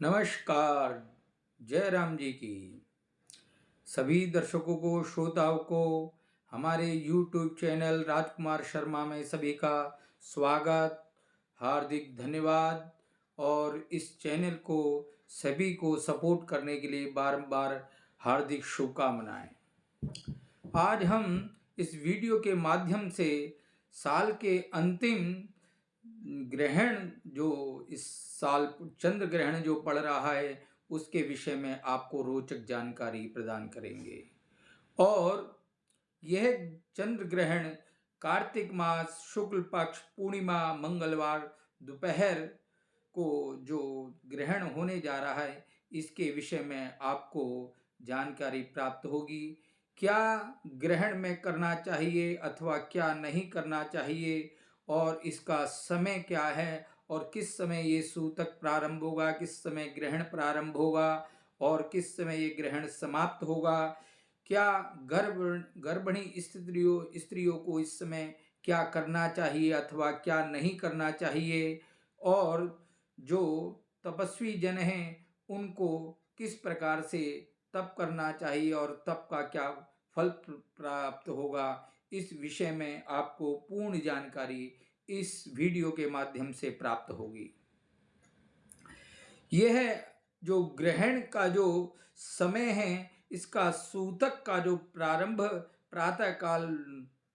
नमस्कार। जय राम जी की। सभी दर्शकों को, श्रोताओं को हमारे YouTube चैनल राजकुमार शर्मा में सभी का स्वागत, हार्दिक धन्यवाद। और इस चैनल को सभी को सपोर्ट करने के लिए बार बार हार्दिक शुभकामनाएं। आज हम इस वीडियो के माध्यम से साल के अंतिम ग्रहण जो इस साल चंद्र ग्रहण जो पड़ रहा है उसके विषय में आपको रोचक जानकारी प्रदान करेंगे। और यह चंद्र ग्रहण कार्तिक मास शुक्ल पक्ष पूर्णिमा मंगलवार दोपहर को जो ग्रहण होने जा रहा है इसके विषय में आपको जानकारी प्राप्त होगी। क्या ग्रहण में करना चाहिए अथवा क्या नहीं करना चाहिए, और इसका समय क्या है, और किस समय ये सूतक प्रारंभ होगा, किस समय ग्रहण प्रारंभ होगा और किस समय ये ग्रहण समाप्त होगा। क्या गर्भिणी स्त्रियों को इस समय क्या करना चाहिए अथवा क्या नहीं करना चाहिए, और जो तपस्वी जन हैं उनको किस प्रकार से तप करना चाहिए और तप का क्या फल प्राप्त होगा, इस विषय में आपको पूर्ण जानकारी इस वीडियो के माध्यम से प्राप्त होगी। यह जो ग्रहण का जो समय है इसका सूतक का जो प्रारंभ प्रातः काल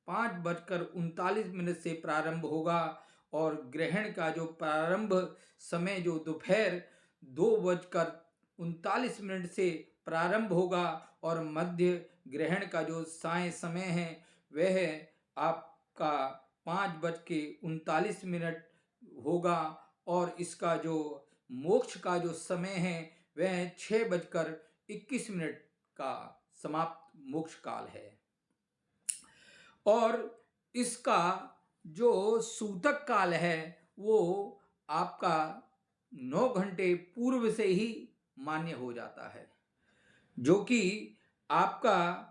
5:39 से प्रारंभ होगा और ग्रहण का जो प्रारंभ समय जो दोपहर 2:39 से प्रारंभ होगा और मध्य ग्रहण का जो साय समय है वह आपका 5:39 होगा और इसका जो मोक्ष का जो समय है वह 6:21 का समाप्त मोक्ष काल है। और इसका जो सूतक काल है वो आपका 9 घंटे पूर्व से ही मान्य हो जाता है, जो कि आपका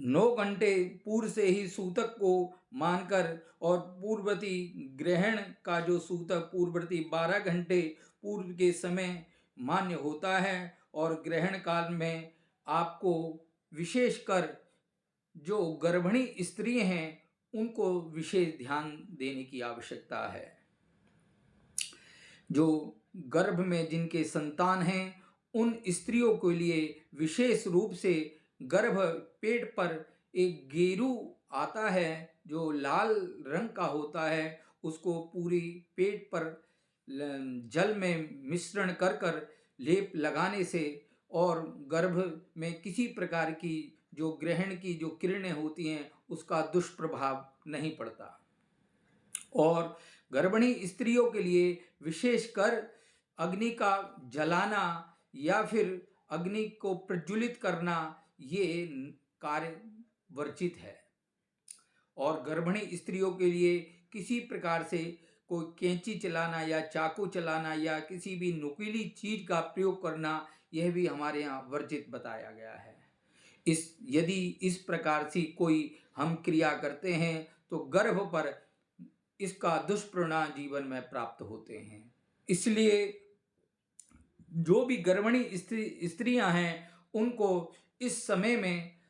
9 घंटे पूर्व से ही सूतक को मानकर, और पूर्ववर्ती ग्रहण का जो सूतक पूर्ववर्ती 12 घंटे पूर्व के समय मान्य होता है। और ग्रहण काल में आपको विशेषकर जो गर्भिणी स्त्री हैं उनको विशेष ध्यान देने की आवश्यकता है। जो गर्भ में जिनके संतान हैं उन स्त्रियों के लिए विशेष रूप से गर्भ पेट पर एक गेरू आता है जो लाल रंग का होता है, उसको पूरी पेट पर जल में मिश्रण कर कर लेप लगाने से और गर्भ में किसी प्रकार की जो ग्रहण की जो किरणें होती हैं उसका दुष्प्रभाव नहीं पड़ता। और गर्भिणी स्त्रियों के लिए विशेषकर अग्नि का जलाना या फिर अग्नि को प्रज्वलित करना ये कार्य वर्जित है। और गर्भिणी स्त्रियों के लिए किसी प्रकार से कोई कैंची चलाना या चाकू चलाना या किसी भी नुकीली चीज का प्रयोग करना यह भी हमारे यहाँ वर्जित बताया गया है। यदि इस प्रकार से कोई हम क्रिया करते हैं तो गर्भ पर इसका दुष्परिणाम जीवन में प्राप्त होते हैं। इसलिए जो भी गर्भिणी स्त्रियां हैं उनको इस समय में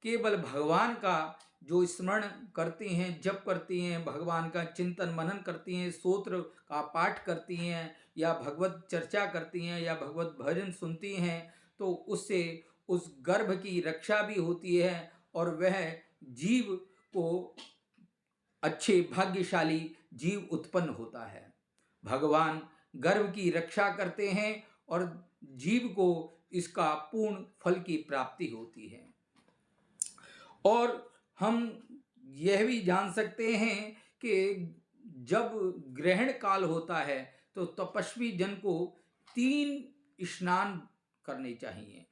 केवल भगवान का जो स्मरण करती हैं, जप करती हैं, भगवान का चिंतन मनन करती हैं, स्तोत्र का पाठ करती हैं या भगवत चर्चा करती हैं या भगवत भजन सुनती हैं, तो उससे उस गर्भ की रक्षा भी होती है और वह जीव को अच्छे भाग्यशाली जीव उत्पन्न होता है। भगवान गर्भ की रक्षा करते हैं और जीव को इसका पूर्ण फल की प्राप्ति होती है। और हम यह भी जान सकते हैं कि जब ग्रहण काल होता है तो तपस्वी जन को 3 स्नान करने चाहिए।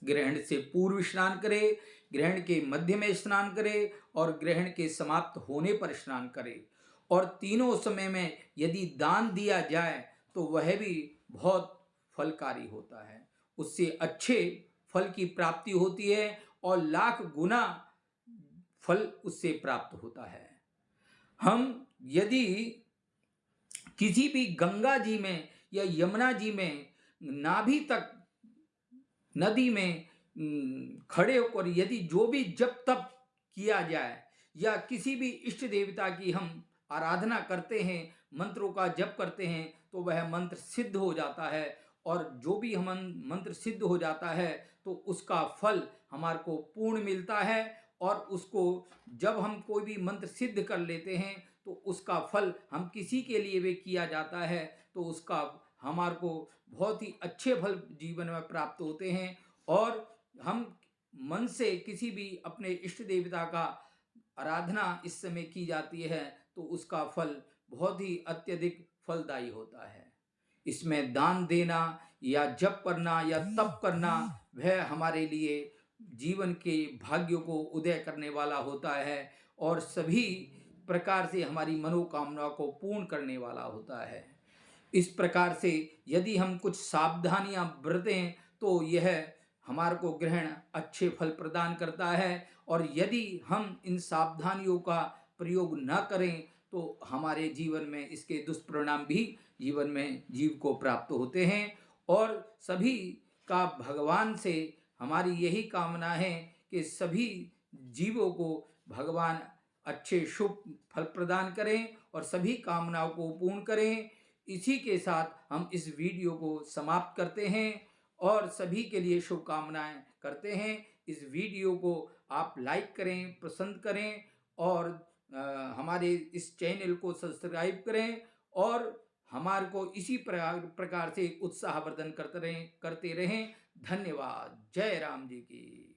ग्रहण से पूर्व स्नान करे, ग्रहण के मध्य में स्नान करे और ग्रहण के समाप्त होने पर स्नान करे। और तीनों समय में यदि दान दिया जाए तो वह भी बहुत फलकारी होता है, उससे अच्छे फल की प्राप्ति होती है और लाख गुना फल उससे प्राप्त होता है। हम यदि किसी भी गंगा जी में या यमुना जी में नाभि तक नदी में खड़े होकर यदि जो भी जप तप किया जाए या किसी भी इष्ट देवता की हम आराधना करते हैं, मंत्रों का जप करते हैं, तो वह मंत्र सिद्ध हो जाता है। और जो भी हम मंत्र सिद्ध हो जाता है तो उसका फल हमारे को पूर्ण मिलता है। और उसको जब हम कोई भी मंत्र सिद्ध कर लेते हैं तो उसका फल हम किसी के लिए भी किया जाता है तो उसका हमारे को बहुत ही अच्छे फल जीवन में प्राप्त होते हैं। और हम मन से किसी भी अपने इष्ट देवता का आराधना इस समय की जाती है तो उसका फल बहुत ही अत्यधिक फलदायी होता है। इसमें दान देना या जप करना या तप करना वह हमारे लिए जीवन के भाग्यों को उदय करने वाला होता है और सभी प्रकार से हमारी मनोकामनाओं को पूर्ण करने वाला होता है। इस प्रकार से यदि हम कुछ सावधानियां बरतें तो यह हमारे को ग्रहण अच्छे फल प्रदान करता है। और यदि हम इन सावधानियों का प्रयोग न करें तो हमारे जीवन में इसके दुष्परिणाम भी जीवन में जीव को प्राप्त होते हैं। और सभी का भगवान से हमारी यही कामना है कि सभी जीवों को भगवान अच्छे शुभ फल प्रदान करें और सभी कामनाओं को पूर्ण करें। इसी के साथ हम इस वीडियो को समाप्त करते हैं और सभी के लिए शुभकामनाएं करते हैं। इस वीडियो को आप लाइक करें, पसंद करें और हमारे इस चैनल को सब्सक्राइब करें और हमारे को इसी प्रकार से उत्साहवर्धन करते रहें। धन्यवाद। जय राम जी की।